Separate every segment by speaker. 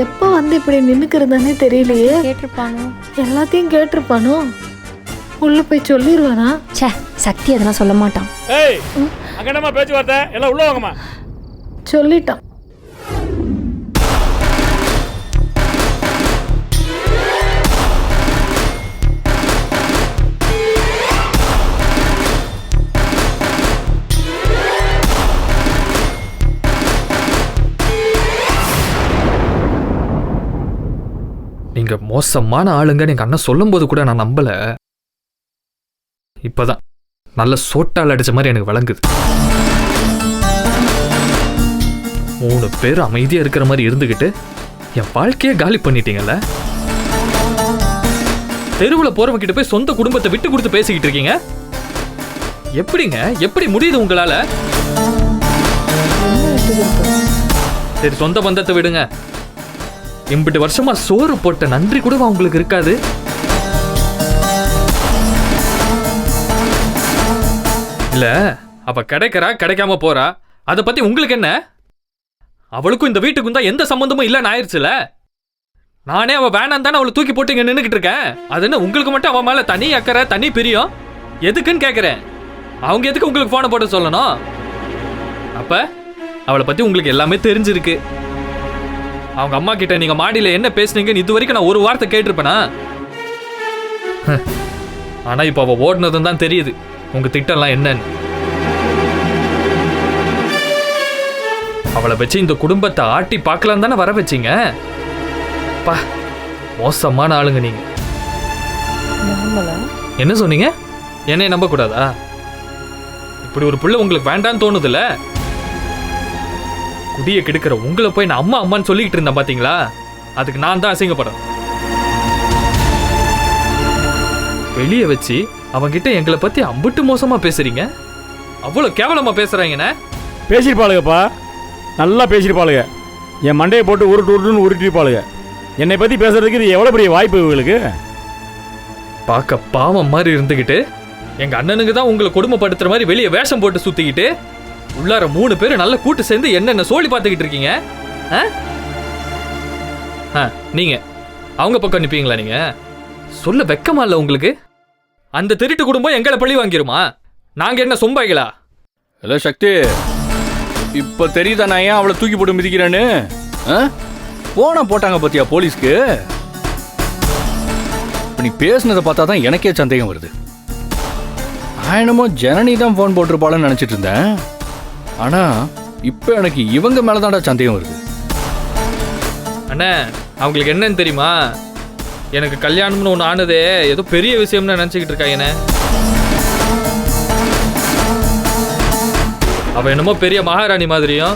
Speaker 1: எப்போ வந்து இப்படி நின்னுக்கிறதானே தெரியலையே.
Speaker 2: கேட்டிருப்பானோ,
Speaker 1: எல்லாத்தையும் கேட்டிருப்பானோ. உள்ள போய் சொல்லிடுவானா?
Speaker 2: ச்சே, சக்தி அதெல்லாம் சொல்ல மாட்டான்.
Speaker 3: ஏய், அங்க என்னம்மா பேச்சுவார்த்தை? எல்லாம் உள்ள வாங்கம்மா.
Speaker 1: சொல்லிட்டான்.
Speaker 4: நீங்க மோசமான ஆளுங்க எங்க அண்ணன் சொல்லும் போது கூட நான் நம்பல. இப்பதான் நல்ல சோட்டால் அடிச்ச மாதிரி எனக்கு விளங்குது. 3 பேர் அமைதியா இருக்கிற மாதிரி இருந்துகிட்டு என் வாழ்க்கையே காலி பண்ணிட்டீங்கல்ல. தெருவுல போறவங்க கிட்ட போய் சொந்த குடும்பத்தை விட்டு கொடுத்து பேசிக்கிட்டு இருக்கீங்க. எப்படிங்க, எப்படி முடியுது உங்களால? சரி, சொந்த பந்தத்தை விடுங்க. இம்பிட்டு வருஷமா சோறு போட்ட நன்றி கூட உங்களுக்கு இருக்காது. இல்ல, அப்ப கிடைக்கிறா கிடைக்காம போறா, அதை பத்தி உங்களுக்கு என்ன? அவளுக்கும் இந்த வீட்டுக்கும் தான் எந்த சம்பந்தமும் இல்லைன்னு ஆயிடுச்சுல. நானே அவ வேணாம் தானே அவளை தூக்கி போட்டு இங்க நின்றுகிட்டு இருக்கேன். அது என்ன உங்களுக்கு மட்டும் அவன் மேல தனி அக்கறை தனி பிரியம் எதுக்குன்னு கேட்கிறேன். அவங்க எதுக்கு உங்களுக்கு போனை போட்டு சொல்லணும்? அப்ப அவளை பத்தி உங்களுக்கு எல்லாமே தெரிஞ்சிருக்கு. அவங்க அம்மா கிட்ட நீங்க மாடியில என்ன பேசுனீங்கன்னு இது வரைக்கும் நான் ஒரு வார்த்தை கேட்டிருப்பேனா? ஆனா இப்ப அவ ஓடுனதும் தான் தெரியுது உங்க திட்டம்லாம் என்னன்னு. அவளை வச்சு இந்த குடும்பத்தை ஆட்டி பார்க்கலாம் தானே வர வச்சீங்க. பா, மோசமான ஆளுங்க நீங்க. என்ன சொன்னீங்க? என்னைய நம்ப கூடாதா? இப்படி ஒரு பிள்ளை உங்களுக்கு வேண்டான்னு தோணுதுல்ல? குடியை கெடுக்கிற உங்களை போய் நான் அம்மா அம்மான்னு சொல்லிக்கிட்டு இருந்தேன் பாத்தீங்களா? அதுக்கு நான் தான் அசிங்கப்படுறேன். வெளியே வச்சு அவங்கிட்ட எங்களை பத்தி அம்புட்டு மோசமா பேசுறீங்க. அவ்வளவு கேவலமா பேசுறாங்கண்ணே.
Speaker 3: பேசியிருப்பாளுங்கப்பா, நல்லா பேசியிருப்பாளுங்க. என் மண்டையை போட்டு உருட்டுன்னு உருட்டிருப்பாளுங்க. என்னை பற்றி பேசுறதுக்கு இது எவ்வளோ பெரிய வாய்ப்பு இவங்களுக்கு.
Speaker 4: பார்க்க பாவம் மாதிரி இருந்துக்கிட்டு எங்க அண்ணனுக்கு தான் உங்களை கொடுமைப்படுத்துற மாதிரி வெளியே வேஷம் போட்டு சுத்திக்கிட்டு உள்ளார 3 பேர் நல்ல கூட்டு சேர்ந்து என்னென்ன சோழி பார்த்துக்கிட்டு இருக்கீங்க. நீங்க அவங்க பக்கம் நிப்பீங்களா? நீங்க சொல்ல வெக்கமா இல்ல உங்களுக்கு? அந்த திருட்டு குடும்பம் எங்களை பழி வாங்கிருமா? நாங்க என்ன சொம்பாய்களா?
Speaker 5: ஹலோ சக்தி, இப்ப தெரியுதா நான் ஏன் அவளை தூக்கி போட்டு மிதிக்கிறேன்னு? போனா போட்டாங்க பாத்தியா போலீஸ்க்கு? நீ பேசுனதை பார்த்தா தான் எனக்கே சந்தேகம் வருது. நான் என்னமோ ஜனனி தான் ஃபோன் போட்டிருப்பாளன்னு நினைச்சிட்டு இருந்தேன். ஆனா இப்ப எனக்கு இவங்க மேலதான்டா சந்தேகம் வருது.
Speaker 4: அண்ணே, அவங்களுக்கு என்னன்னு தெரியுமா? எனக்கு கல்யாணம்னு ஒன்று ஆனதே ஏதோ பெரிய விஷயம்னு நினச்சிக்கிட்டு இருக்காங்கண்ணே. அவ என்னமோ பெரிய மகாராணி மாதிரியும்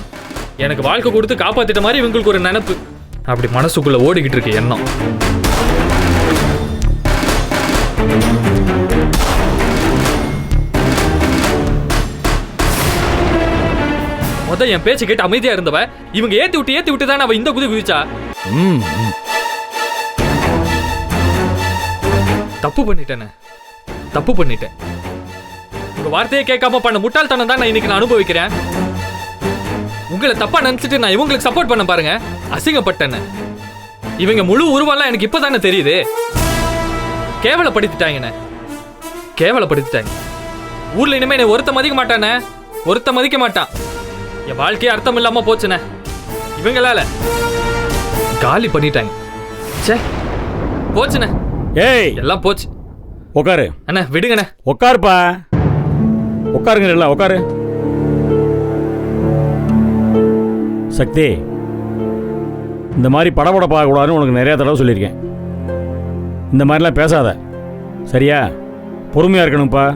Speaker 4: எனக்கு வாழ்க்கை கொடுத்து காப்பாத்திட்ட மாதிரி இவங்களுக்கு ஒரு நினைப்பு. அப்படி மனசுக்குள்ள ஓடிக்கிட்டு இருக்கு எண்ணம். என் பேச்சு கேட்டு அமைதியா இருந்தவ இவங்க ஏத்தி விட்டு தான் அவ இந்த குதி குதிச்சா. தப்பு பண்ணிட்டேன். உங்க வார்த்தையை கேட்காம பண்ண முட்டாள்தனம் தான் நான் இன்னைக்கு அனுபவிக்கிறேன். உங்களை தப்பா நினைச்சிட்டு நான் இவங்களுக்கு சப்போர்ட் பண்ண பாருங்க. அசிங்கப்பட்டேன். இவங்க முழு உருவெல்லாம் எனக்கு இப்பதானே தெரியுது. கேவலப்படுத்திட்டாங்க. ஊர்ல இனிமே என்னை ஒருத்த மதிக்க மாட்டானே, ஒருத்த மதிக்க மாட்டான். என் வாழ்க்கையே அர்த்தம் இல்லாம போச்சுண்ணே. இவங்களால காலி பண்ணிட்டாங்க. சே, போச்சுண்ணே.
Speaker 3: ஏய்,
Speaker 4: எல்லாம் போச்சு.
Speaker 3: உட்காரு
Speaker 4: அண்ணா, விடுங்கண்ணே.
Speaker 3: உட்காருப்பா, உட்காருங்க. எல்லாம் உட்காரு. சக்தி, இந்த மாதிரி படப்பட பார்க்கக்கூடாதுன்னு உனக்கு நிறைய தடவை சொல்லியிருக்கேன். இந்த மாதிரிலாம் பேசாத, சரியா? பொறுமையாக இருக்கணும்ப்பா.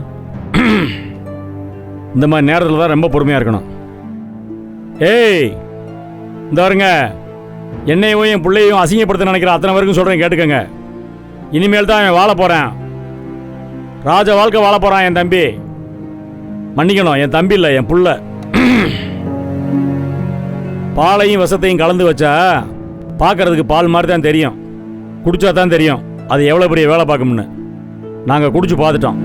Speaker 3: இந்த மாதிரி நேரத்தில் தான் ரொம்ப பொறுமையாக இருக்கணும். ஏய், இந்த வருங்க, என்னையும் என் பிள்ளையும் அசிங்கப்படுத்த நினைக்கிற அத்தனை பேருக்கும் சொல்கிறேன், கேட்டுக்கங்க. இனிமேல் தான் அவன் வாழ போகிறேன். ராஜ வாழ்க்கை வாழ போகிறான் என் தம்பி. மன்னிக்கணும், என் தம்பி இல்லை, என் புள்ள. பாலையும் விஷத்தையும் கலந்து வச்சா பார்க்கறதுக்கு பால் மாதிரி தான் தெரியும். குடிச்சா தான் தெரியும் அது எவ்வளோ பெரிய வேலை பார்க்கும்னு. நாங்கள் குடிச்சு பார்த்துட்டோம்.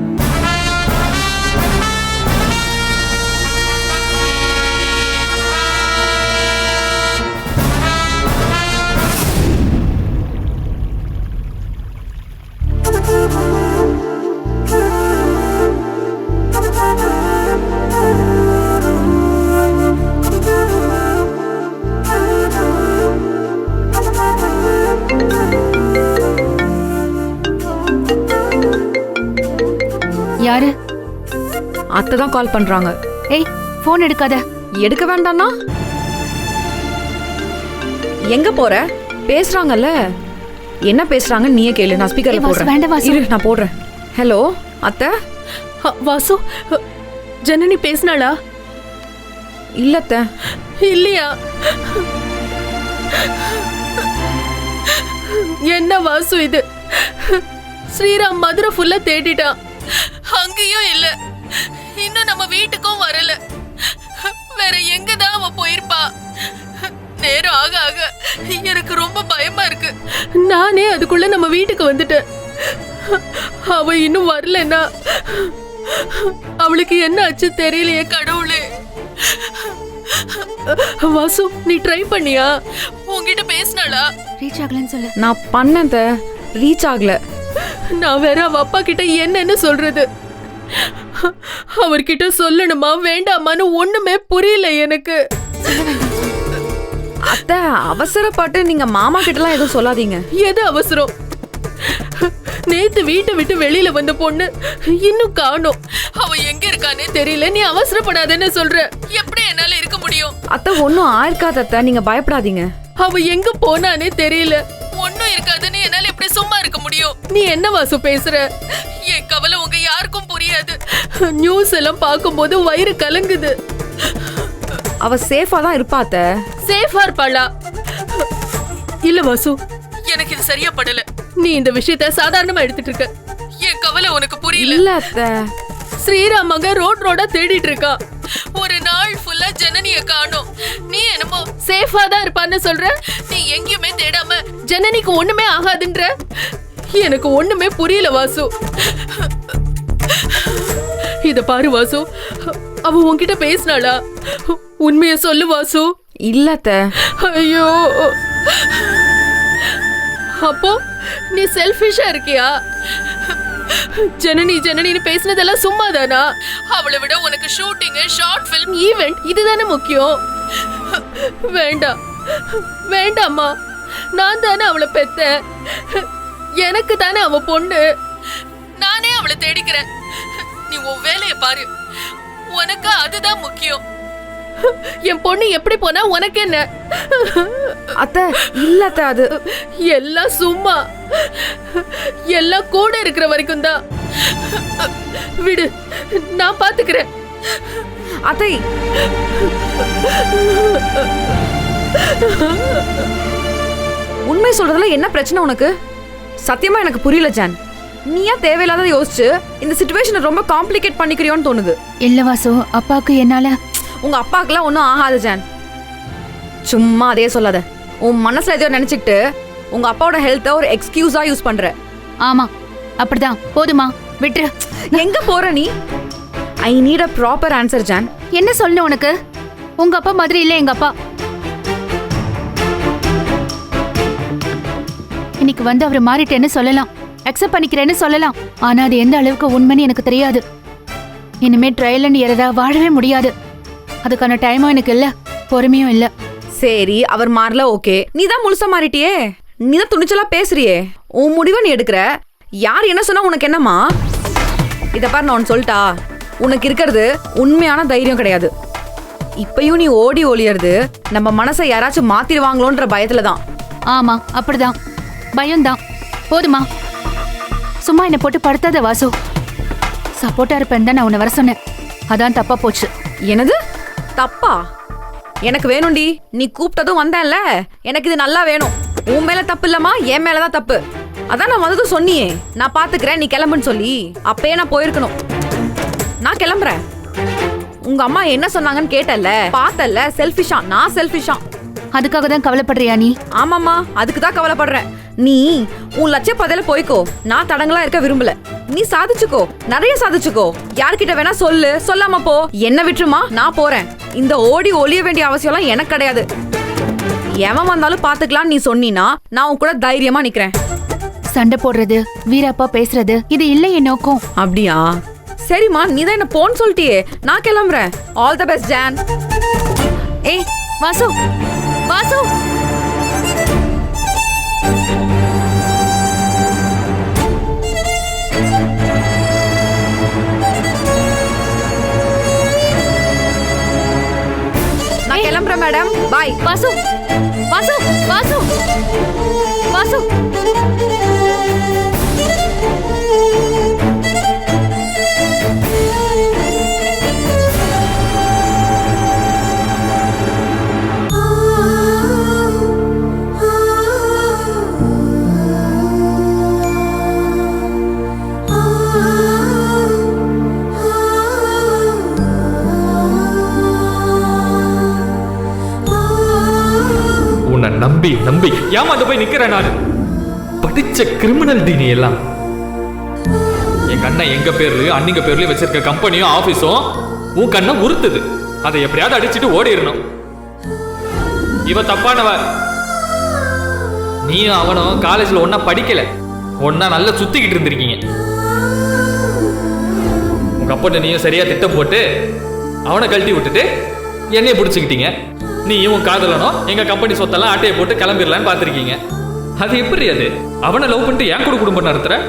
Speaker 2: அத்தை தான் கால் பண்றாங்க.
Speaker 6: ஏய் ஃபோன் எடுக்காத.
Speaker 2: எடுக்க வேண்டாம்னா எங்க போற? பேசுறாங்கல்ல, என்ன பேசுறாங்க நீயே கேளு. நான் ஸ்பீக்கர்ல
Speaker 6: ஏய், வாசு,
Speaker 2: போடுறேன்.
Speaker 6: வேண்டாம் வாசு.
Speaker 2: இரு நான் போடுறேன். ஹலோ அத்தை.
Speaker 1: வாசு, ஜனனி பேசினாளா?
Speaker 2: இல்ல அத்தை.
Speaker 1: இல்லையா? என்ன வாசு இது? ஸ்ரீராம் மதுரை ஃபுல்லா தேடிட்டான், அங்கேயும் இல்ல. இன்னும் நம்ம வீட்டுக்கும் வரல. வேற எங்கதான் அவ போயிருப்பா? நேரம் ஆக ஆக எனக்கு ரொம்ப பயமா இருக்கு. நானே அதுக்குள்ள நம்ம வீட்டுக்கு வந்துட்டேன். அவ இன்னும் வரலன்னா அவளுக்கு என்ன ஆச்சு தெரியலையே கடவுளே. வாசு, நீ ட்ரை பண்ணியா? உன்கிட்ட பேசினாளா?
Speaker 6: ரீச் ஆகலன்னு சொல்லு.
Speaker 2: நான் பண்ணேன் அத்தை, ரீச் ஆகல.
Speaker 1: நான் வேற அவ அப்பா கிட்ட என்னன்னு சொல்றது? அவர்கிட்ட சொல்லணுமா வேண்டாமான்னு ஒண்ணுமே புரியல எனக்கு.
Speaker 2: அத்தை அவசரப்பட்டு நீங்க மாமா கிட்டலாம் எதுவும் சொல்லாதீங்க.
Speaker 1: எது அவசரம்? நேத்து வீட்டை விட்டு வெளியில வந்த பொண்ணு இன்னும் காணோம். அவ எங்க இருக்கானே தெரியல. நீ அவசரப்படாதன்னு சொல்ற. எப்படி என்னால இருக்க முடியும்?
Speaker 2: அத்தை ஒன்னும் ஆயிருக்காத அத்தை, நீங்க பயப்படாதீங்க.
Speaker 1: அவ எங்க போனானே தெரியல. ஒன்னும் இருக்காதுன்னு என்னால எப்படி சும்மா இருக்க முடியும்? நீ என்ன வாசு பேசுற? என் கவலை உங்க யாருக்கும் புரியாது. நியூஸ் எல்லாம் பார்க்கும்போது வயிறு கலங்குது.
Speaker 2: அவ சேஃபா தான் இருப்பா அத்தை.
Speaker 1: சேஃபா இருப்பாளா? இல்ல வாசு, எனக்கு இது சரியா படல. நீ இந்த விஷயத்த சாதாரணமா எடுத்துட்டு இருக்க. என் கவலை உனக்கு புரியல.
Speaker 2: இல்ல அத்தை.
Speaker 1: ஸ்ரீராம் மக ரோடா தேடிட்டு இருக்கா. ஒரு நாள் ஃபுல்லா ஜனனிய காணோம். நீ என்னமோ சேஃபா தான் இருப்பான்னு சொல்ற. நீ எங்கேயுமே தேடாம ஜனனிக்கு ஒண்ணுமே ஆகாதுன்ற. எனக்கு ஒண்ணுமே புரியல வாசு. இத பாரு வாசு, அவ உன்கிட்ட பேசினாளா? உண்மைய சொல்லு வாசு.
Speaker 2: இல்ல அத்தை.
Speaker 1: ஐயோ, அப்போ நீ செல்ஃபிஷா இருக்கியா? ஜனனி ஜனனின்னு பேசினதெல்லாம் சும்மாதானா? அவளை விட உனக்கு ஷூட்டிங், ஷார்ட் ஃபிலிம், ஈவென்ட் இதுதானே முக்கியம். வேண்டாம் வேண்டாம்மா, நான் தானே அவளை பெத்தேன். எனக்கு தானே அவ பொண்ணு. நானே அவளை தேடிக்கிறேன். நீ உன் வேலையை பாரு. உனக்கு அதுதான் முக்கியம். என் பொண்ணு எப்படி போனா உனக்கு என்ன?
Speaker 2: அத்தை இல்ல அத்தை, அது
Speaker 1: எல்லாம் சும்மா. எல்லாம் கூட இருக்கிற வரைக்கும் தான். விடு, நான் பாத்துக்கிறேன்.
Speaker 2: அத்தை. உண்மை சொல்றதுல என்ன பிரச்சனை உனக்கு? சத்தியமா எனக்கு புரியல ஜான். நீயா தேவையில்லாத யோசிச்சு இந்த சிச்சுவேஷனை ரொம்ப காம்ப்ளிகேட் பண்ணிக்கிறியோன்னு தோணுது.
Speaker 6: இல்ல வாசு, அப்பாவுக்கு என்னால.
Speaker 2: உங்க அப்பாக்கெல்லாம் ஒன்றும் ஆகாது ஜான். சும்மா அதே சொல்லாத. உன் மனசுல எதையோ நினைச்சுக்கிட்டு உங்க அப்பாவோட ஹெல்த்தை ஒரு எக்ஸ்கியூஸா யூஸ் பண்ற.
Speaker 6: ஆமா அப்படிதான். போதுமா, விட்டுரு.
Speaker 2: எங்க போற நீ? I need a proper answer John.
Speaker 6: என்ன சொல்லணும் உனக்கு? உங்க அப்பா மாதிரி இல்ல எங்க அப்பா. இன்னைக்கு வந்து அவர் மாறிட்டேன்னு சொல்லலாம், அக்செப்ட் பண்ணிக்கிறேன்னு சொல்லலாம். ஆனா அது எந்த அளவுக்கு உண்மைன்னு எனக்கு தெரியாது. இனிமே ட்ரையல் அண்ட் எரரா வாழவே முடியாது. அதுக்கான டைமும் எனக்கு இல்ல, பொறுமையும் இல்ல.
Speaker 2: சரி, அவர் மாறல, ஓகே. நீ தான் முழுசா மாறிட்டியே. நீ தான் துணிச்சலா பேசுறியே. உன் முடிவை நீ எடுக்கிற. யார் என்ன சொன்னா உனக்கு என்னமா? இத பாரு, நான் உனக்கு சொல்லிட்டா, உனக்கு இருக்கிறது உண்மையான தைரியம் கிடையாது. இப்பயும் நீ ஓடி ஒளியறது நம்ம மனசை யாராச்சும் மாத்திடுவாங்களோன்ற பயத்துல தான்.
Speaker 6: ஆமா அப்படிதான், பயம்தான். போதுமா, சும்மா என்ன போட்டு படுத்தாத வாசு. சப்போர்ட்டா இருப்பேன் தான் நான் உன்னை வர சொன்னேன். அதான் தப்பா போச்சு.
Speaker 2: என்னது தப்பா? எனக்கு வேணும்டி. நீ கூப்பிட்டதும் வந்தேன்ல, எனக்கு இது நல்லா வேணும். உன் மேல தப்பு இல்லம்மா, என் மேலதான் தப்பு. அதான் நான் வந்ததும் சொன்னியே, நான் பாத்துக்கிறேன் நீ கிளம்புன்னு சொல்லி. அப்பயே நான் போயிருக்கணும். நான் கிளம்புறேன். உங்க அம்மா என்ன சொன்னாங்கன்னு கேட்டல்ல, பார்த்தல்ல. செல்ஃபிஷா? நான் செல்ஃபிஷா?
Speaker 6: அதுக்காக தான் கவலைப்படுறியா நீ?
Speaker 2: ஆமாமா, அதுக்கு தான் கவலைப்படுறேன். நீ உன் லட்சிய பாதையில போய்க்கோ. நான் தடங்களா இருக்க விரும்பல. நீ சாதிச்சுக்கோ, நிறைய சாதிச்சுக்கோ. யார்கிட்ட வேணா சொல்லு, சொல்லாம போ. என்ன விட்டுருமா, நான் போறேன். இந்த ஓடி ஒளிய வேண்டிய அவசியம்லாம் எனக்கு கிடையாது. எவன் வந்தாலும் பாத்துக்கலாம் நீ சொன்னீனா நான் உன் கூட தைரியமா நிக்கிறேன்.
Speaker 6: சண்டை போடுறது, வீரப்பா பேசுறது, இது இல்ல என் நோக்கம்.
Speaker 2: அப்படியா? சரிம்மா, நீ தான் என்ன போன்னு சொல்லிட்டியே. நான் கிளம்புறேன். All the best John.
Speaker 6: ஏய் வாசு, வாசு.
Speaker 2: கிளம்புறேன் மேடம். பாய்.
Speaker 6: வாசு வாசு வாசு வாசு
Speaker 4: உன்னை நம்பி நம்பி ஏமாந்து போய் நிக்கிறேன் நான். படிச்ச கிரிமினல் தீனி எல்லாம். எங்க அண்ணன் எங்க பேர்ல அன்னிங்க பேர்ல வச்சிருக்க கம்பெனியும் ஆபீஸும் உன் கண்ணை உறுத்துது. அதை எப்படியாவது அடிச்சுட்டு ஓடிடணும். இவ தப்பானவ. நீயும் அவனும் காலேஜ்ல ஒன்னா படிக்கல, ஒன்னா நல்லா சுத்திக்கிட்டு இருந்திருக்கீங்க. உங்க அப்பட்ட நீயும் சரியா திட்டம் போட்டு அவனை கழட்டி விட்டுட்டு என்னைய பிடிச்சிக்கிட்டீங்க. நீயும் உன் காதலனும் எங்க கம்பெனி சொத்தெல்லாம் ஆட்டையை போட்டு கிளம்பிடலான்னு பார்த்திருக்கீங்க. அது எப்படி? அது அவனை லவ் பண்ணிட்டு என் கூட குடும்பம் நடத்துற?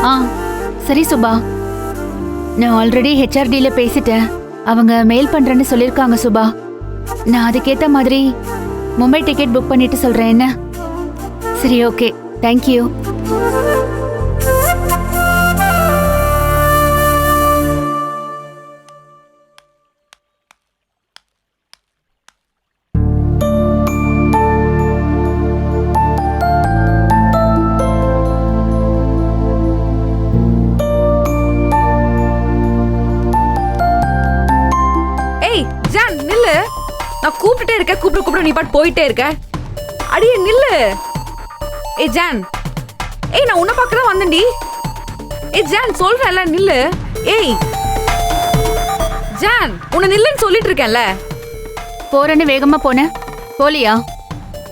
Speaker 6: ஆ சரி சுபா, நான் ஆல்ரெடி ஹெச்ஆர்டில பேசிட்டேன். அவங்க மெயில் பண்றேன்னு சொல்லியிருக்காங்க சுபா. நான் அதுக்கேத்த மாதிரி மும்பை டிக்கெட் புக் பண்ணிட்டு சொல்றேன். என்ன? சரி, ஓகே, தேங்க்யூ.
Speaker 2: நான் கூப்பிட்டுட்டே இருக்கேன், கூப்பிட நீ பாட்டு போயிட்டே இருக்க. அடியே நில்லு. ஏய் ஜான், ஏய் நான் உன்னை பார்க்க தான் வந்தேன்டி. ஏய் ஜான் சொல்றேன்ல நில்லு. ஏய் ஜான், உன்னை நில்லுன்னு சொல்லிட்டு இருக்கேன்ல.
Speaker 6: போறேன்னு வேகமா போன போலியா?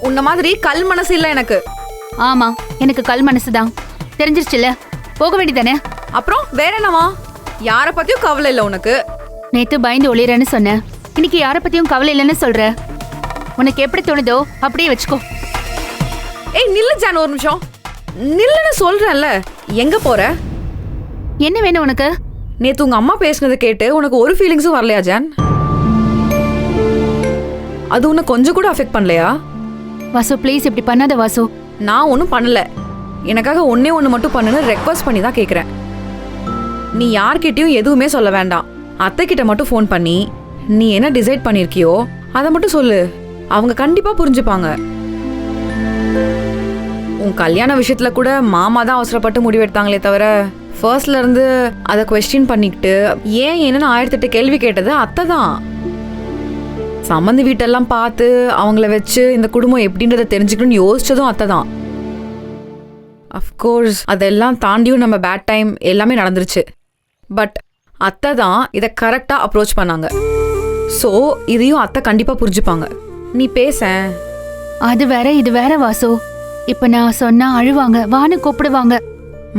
Speaker 2: உன்ன மாதிரி கல் மனசு இல்ல எனக்கு.
Speaker 6: ஆமா, எனக்கு கல் மனசுதான். தெரிஞ்சிருச்சுல, போக வேண்டியதானே.
Speaker 2: அப்புறம் வேற என்னவா? யார பத்தியும் கவலை இல்ல உனக்கு.
Speaker 6: நேத்து பயந்து ஒளிறேன்னு சொன்ன, இன்னைக்கு யார பத்தியும் கவலை இல்லைன்னு சொல்ற. உனக்கு எப்படி தோணுதோ அப்படியே வச்சுக்கோ.
Speaker 2: ஏய் நில்லு ஜான், ஒரு நிமிஷம் நில்லுன்னு சொல்றேன்ல. எங்க போற?
Speaker 6: என்ன வேணும் உனக்கு?
Speaker 2: நேத்து உங்க அம்மா பேசுனதை கேட்டு உனக்கு ஒரு ஃபீலிங்ஸும் வரலையா ஜான்? அது உன்னை கொஞ்சம் கூட அஃபெக்ட் பண்ணலையா?
Speaker 6: வாசு ப்ளீஸ் இப்படி பண்ணாத வாசு.
Speaker 2: நான் ஒன்றும் பண்ணல. எனக்காக ஒன்று மட்டும் பண்ணுன்னு ரெக்வஸ்ட் பண்ணி தான் கேட்குறேன். நீ யார்கிட்டயும் எதுவுமே சொல்ல வேண்டாம். அத்தை கிட்ட மட்டும் ஃபோன் பண்ணி நீ என்ன டிசைட் பண்ணிருக்கியோ அதை மட்டும் சொல்லு. அவங்க கண்டிப்பா புரிஞ்சுப்பாங்க. உன் கல்யாண விஷயத்துல கூட மாமா தான் அவசரப்பட்டு முடிவெடுத்தாங்களே தவிர ஃபர்ஸ்ட்ல இருந்து அதை குவெஸ்டின் பண்ணிக்கிட்டு ஏன் என்னன்னு 1008 கேள்வி கேட்டது அத்தை தான். சம்மந்தி வீட்டெல்லாம் பார்த்து அவங்கள வச்சு இந்த குடும்பம் எப்படின்றத தெரிஞ்சுக்கணும்னு யோசிச்சதும் அத்தை தான். அஃப்கோர்ஸ் அதெல்லாம் தாண்டியும் நம்ம பேட் டைம் எல்லாமே நடந்துருச்சு. பட் அத்தை தான் இதை கரெக்டா அப்ரோச் பண்ணாங்க. ஸோ இதையும் அத்தை கண்டிப்பா புரிஞ்சுப்பாங்க. நீ பேச.
Speaker 6: அது வேற இது வேற வாசு. இப்ப நான் சொன்னா அழுவாங்க, வான்னு கூப்பிடுவாங்க.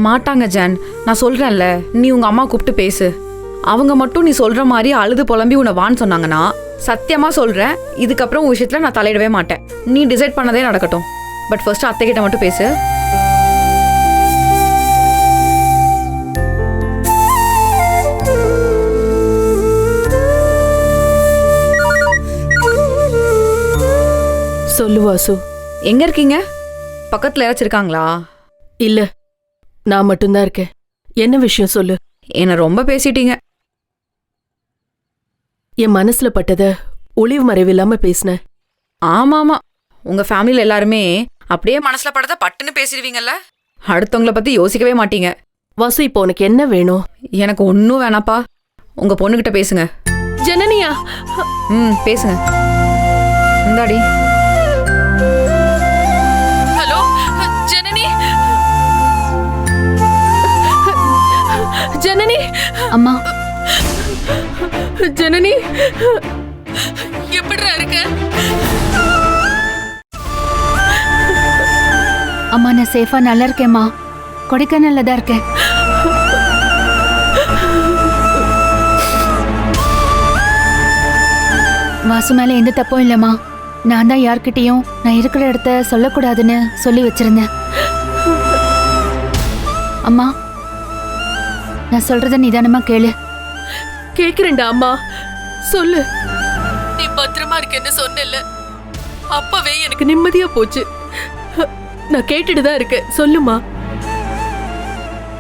Speaker 2: மாட்டாங்க ஜான், நான் சொல்றேன்ல. நீ உங்க அம்மா கூப்பிட்டு பேசு. அவங்க மட்டும் நீ சொல்ற மாதிரி அழுது புலம்பி உன்னை வான்னு சொன்னாங்கன்னா சத்தியமா சொல்றேன், இதுக்கப்புறம் உன் விஷயத்துல நான் தலையிடவே மாட்டேன். நீ டிசைட் பண்ணதே நடக்கட்டும். பட் ஃபர்ஸ்ட் அத்தை கிட்ட மட்டும் பேசு.
Speaker 1: சொல்லு வாசு.
Speaker 2: எங்க இருக்கீங்க? பக்கத்துல யாராச்சும் இருக்காங்களா?
Speaker 1: இல்ல, நான் மட்டும்தான் இருக்கேன். என்ன விஷயம் சொல்லு.
Speaker 2: என்ன ரொம்ப பேசிட்டீங்க.
Speaker 1: என் மனசுல பட்டத ஒளிவு மறைவில்லாம பேசின.
Speaker 2: ஆமாமா, உங்க ஃபேமிலியில எல்லாருமே அப்படியே மனசுல பட்டத பட்டுன்னு பேசிடுவீங்கல்ல. அடுத்தவங்கள பத்தி யோசிக்கவே மாட்டீங்க.
Speaker 1: வாசு, இப்போ உனக்கு என்ன வேணும்?
Speaker 2: எனக்கு ஒன்னும் வேணாப்பா. உங்க பொண்ணுகிட்ட பேசுங்க.
Speaker 1: ஜனனியா?
Speaker 2: பேசுங்க. இந்தாடி.
Speaker 1: ஹலோ ஜனனி. ஜனனி
Speaker 6: அம்மா.
Speaker 1: ஜனனி எப்படிடா இருக்க?
Speaker 6: அம்மா நான் சேஃபா நல்லா இருக்கேம்மா. கொடைக்கானல்ல தான் இருக்கேன். வாசு மேல எந்த தப்பும் இல்லம்மா. நான் தான் யார்கிட்டயும் நான் இருக்கிற இடத்த சொல்லக்கூடாதுன்னு சொல்லி வச்சிருந்தேன். அம்மா நான் சொல்றத நிதானமா கேளு.
Speaker 1: கேக்குறேன்டா அம்மா, சொல்லு. நீ பத்திரமா இருக்கேன்னு சொன்னல, அப்பவே எனக்கு நிம்மதியா போச்சு. நான் கேட்டுட்டு தான் இருக்கேன், சொல்லுமா.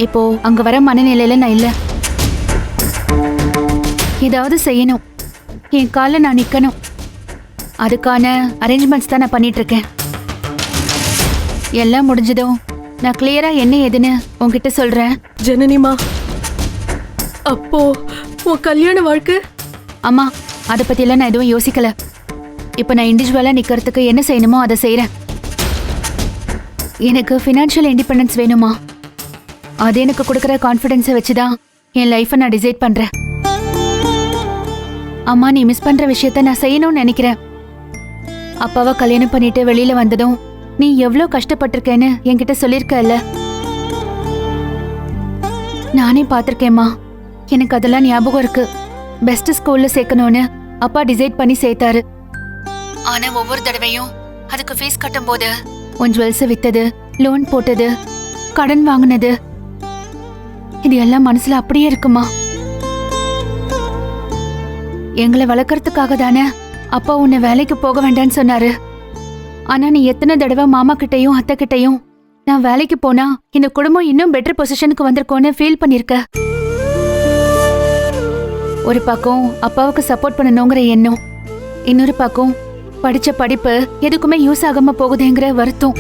Speaker 6: இப்போ அங்க வர மனநிலையில நான் இல்ல. ஏதாவது செய்யணும், என் கால நான் நிக்கணும். அதுக்கான அரேஞ்ச்மெண்ட்ஸ் தான் நான் பண்ணிட்டு இருக்கேன். எல்லாம் முடிஞ்சதும் நான் கிளியரா என்ன ஏதுன்னு உன்கிட்ட சொல்றேன்.
Speaker 1: ஜனனிமா, அப்போ உன் கல்யாண வாழ்க்கை?
Speaker 6: அம்மா அதை பத்தியெல்லாம் நான் எதுவும் யோசிக்கல. இப்போ நான் இண்டிவிஜுவலா நிக்கிறதுக்கு என்ன செய்யணுமோ அதை செய்யறேன். எனக்கு ஃபினான்ஷியல் இண்டிபெண்டன்ஸ் வேணுமா? அது எனக்கு கொடுக்குற கான்ஃபிடென்ஸை வச்சுதான் என் லைஃப்பை நான் டிசைட் பண்றேன். அம்மா நீ மிஸ் பண்ற விஷயத்த நான் செய்யணும்னு நினைக்கிறேன். அப்பாவை கல்யாணம் பண்ணிட்டு வெளியில வந்ததும் நீ எவ்வளோ கஷ்டப்பட்டிருக்கேன்னு என்கிட்ட சொல்லியிருக்கல. நானே பார்த்திருக்கேம்மா. எனக்கு அதெல்லாம் ஞாபகம் இருக்கு. பெஸ்ட் ஸ்கூல்ல சேர்க்கணும்னு அப்பா டிசைட் பண்ணி சேர்த்தாரு. ஆனா ஒவ்வொரு தடவையும் அதுக்கு ஃபீஸ் கட்டும் போது உன் ஜுவல்ஸை வித்தது, லோன் போட்டது, கடன் வாங்கினது, இது எல்லாம் மனசுல அப்படியே இருக்குமா. எங்களை வளர்க்கறதுக்காக தானே அப்பா உன்னை வேலைக்கு போக வேண்டான்னு சொன்னாரு. ஆனா நீ எத்தனை தடவை மாமா கிட்டையும் அத்தை கிட்டையும் நான் வேலைக்கு போனா இந்த குடும்பம் இன்னும் பெட்டர் பொசிஷனுக்கு வந்திருக்கோன்னு ஃபீல் பண்ணிருக்க. ஒரு பக்கம் அப்பாவுக்கு சப்போர்ட் பண்ணணுங்கிற எண்ணம், இன்னொரு பக்கம் படிச்ச படிப்பு எதுக்குமே யூஸ் ஆகாம போகுதுங்கிற வருத்தம்.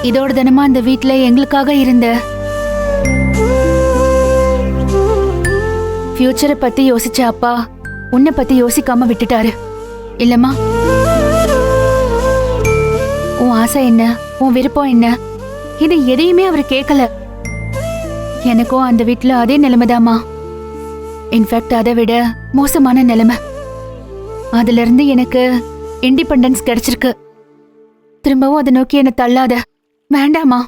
Speaker 6: இதோட தினமா அந்த வீட்டுல எங்களுக்காக இருந்த ஃபியூச்சரை பத்தி யோசிச்ச அப்பா உன்னை பத்தி யோசிக்காம விட்டுட்டாரு இல்லம்மா. உன் ஆசை என்ன, உன் விருப்பம் என்ன, இது எதையுமே அவர் கேட்கல. எனக்கும் அந்த வீட்டுல அதே நிலைமைதாமா. இன்ஃபேக்ட் அதை விட மோசமான நிலைமை. அதுல இருந்து எனக்கு இண்டிபெண்டன்ஸ் கிடைச்சிருக்கு. திரும்பவும் அதை நோக்கி என்ன தள்ளாத, வேண்டாமா.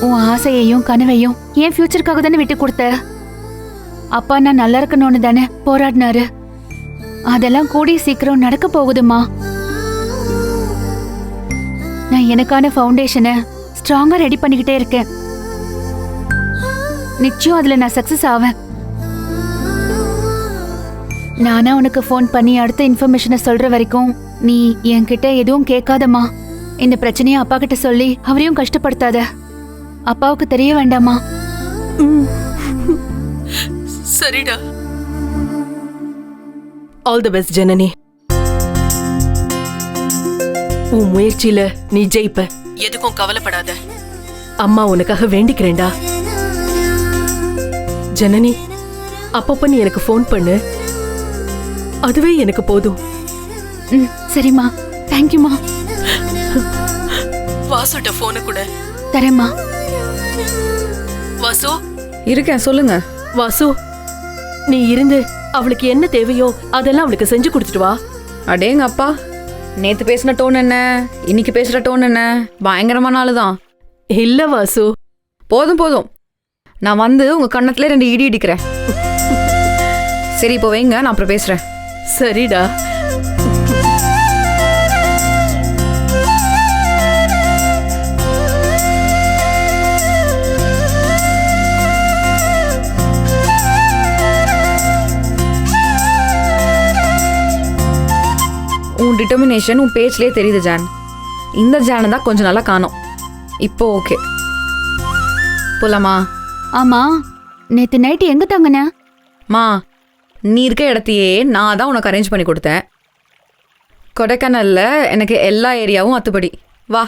Speaker 6: உன் ஆசையையும் கனவையும் என் ஃபியூச்சருக்காக தானே விட்டு கொடுத்த. அப்பா நான் நல்லா இருக்கணும்னு தானே போராடினாரு. அதெல்லாம் கூடிய சீக்கிரம் நடக்க போகுதுமா. நான் எனக்கான ஃபவுண்டேஷனை ஸ்ட்ராங்கா ரெடி பண்ணிக்கிட்டே இருக்கேன். நிச்சயம் அதுல நான் சக்சஸ் ஆவேன். நானா உனக்கு ஃபோன் பண்ணி அடுத்த இன்ஃபர்மேஷனை சொல்ற வரைக்கும் நீ என்கிட்ட எதுவும் கேட்காதம்மா. இந்த பிரச்சனையை அப்பா கிட்ட சொல்லி அவரையும் கஷ்டப்படுத்தாத. அப்பாவுக்கு தெரிய வேண்டாமா.
Speaker 1: சரிடா. All the best Janani. உன் முயற்சியில நீ ஜெயிப்ப. எதுக்கும் கவலைப்படாத. அம்மா உனக்காக வேண்டிக்கிறேன்டா. ஜனனி, அப்பப்ப நீ எனக்கு ஃபோன் பண்ணு, அதுவே எனக்கு போதும்.
Speaker 6: சரிம்மா, தேங்க்யூமா.
Speaker 1: வாசுட்ட போன கூட
Speaker 6: தரேம்மா.
Speaker 1: வாசு
Speaker 2: இருக்கேன், சொல்லுங்க.
Speaker 1: வாசு, நீ இருந்து அவளுக்கு என்ன தேவையோ அதெல்லாம் அவளுக்கு செஞ்சு கொடுத்துட்டு வா.
Speaker 2: அடேங்க அப்பா, நேத்து பேசின டோன் என்ன, இன்னைக்கு பேசுற டோன் என்ன, பயங்கரமான ஆளுதான்.
Speaker 1: இல்ல வாசு.
Speaker 2: போதும் போதும், நான் வந்து உங்க கண்ணத்துல 2 இடி இடிக்கிறேன். சரி இப்போ வைங்க, நான் அப்புறம் பேசுறேன்.
Speaker 1: சரிடா.
Speaker 2: உன் டிட்டர்மினேஷன் உன் பேச்சிலே தெரியுது ஜான். இந்த ஜானை தான் கொஞ்சம் நல்லா காணோம். இப்போ ஓகே, போலாமா?
Speaker 6: ஆமா, நேத்து நைட்டு எங்க தங்கன?
Speaker 2: மா, நீ இருக்க இடத்தையே நான் தான் உனக்கு அரேஞ்ச் பண்ணி கொடுத்தேன். கொடைக்கானல்ல எனக்கு எல்லா ஏரியாவும் அத்துப்படி. வா.